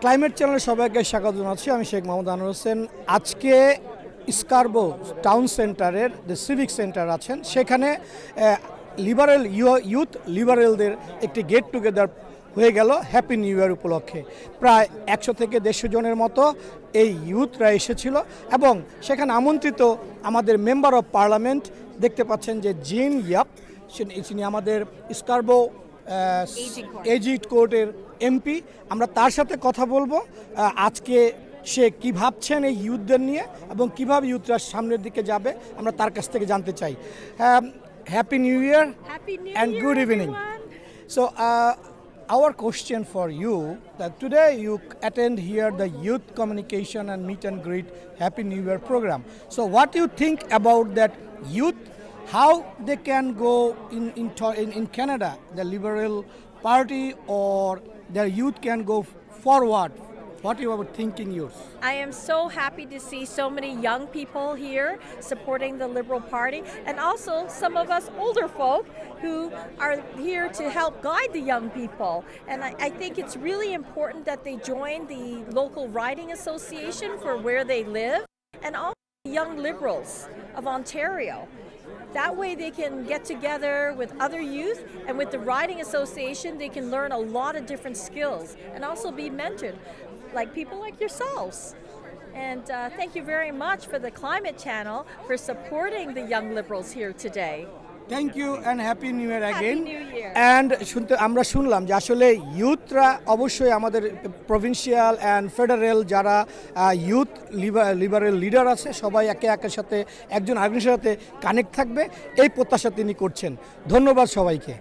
Climate চ্যানেলে সবাইকে স্বাগত জানাচ্ছি। আমি শেখ মোহাম্মদ আনোয়ার হোসেন। আজকে স্কারবো টাউন সেন্টারের যে সিভিক সেন্টার আছেন সেখানে লিবারেল ইউথ লিবারেলদের একটি গেট টুগেদার হয়ে গেল হ্যাপি নিউ ইয়ার উপলক্ষে। প্রায় 100 থেকে 150 জনের মতো এই ইউথরা এসেছিল এবং সেখানে আমন্ত্রিত আমাদের মেম্বার অফ পার্লামেন্ট দেখতে পাচ্ছেন যে জিন ইয়াপ, তিনি আমাদের স্কারবো এজিট কোর্টের এমপি। আমরা তার সাথে কথা বলবো আজকে সে কী ভাবছেন এই ইউথদের নিয়ে এবং কীভাবে ইউথরা সামনের দিকে যাবে আমরা তার কাছ থেকে জানতে চাই। Happy new year and good evening. So our question for you that today you attend here the youth communication and meet and greet Happy New Year program. So what do you think about that youth? How they can go in Canada, the Liberal Party, or their youth can go forward? What you are thinking, yours? I am so happy to see so many young people here supporting the Liberal Party, and also some of us older folk who are here to help guide the young people. And I think it's really important that they join the local riding association for where they live, and also the Young Liberals of Ontario. That way they can get together with other youth, and with the riding association they can learn a lot of different skills and also be mentored like people like yourselves. And thank you very much for the Climate Channel for supporting the Young Liberals here today. Thank you and Happy New Year again. Happy New Year. And আমরা শুনলাম যে আসলে ইউথরা অবশ্যই আমাদের provincial and federal যারা youth liberal leader আছে সবাই একে একের সাথে একজন আরেকজনের সাথে কানেক্ট থাকবে এই প্রত্যাশা তিনি করছেন। ধন্যবাদ সবাইকে।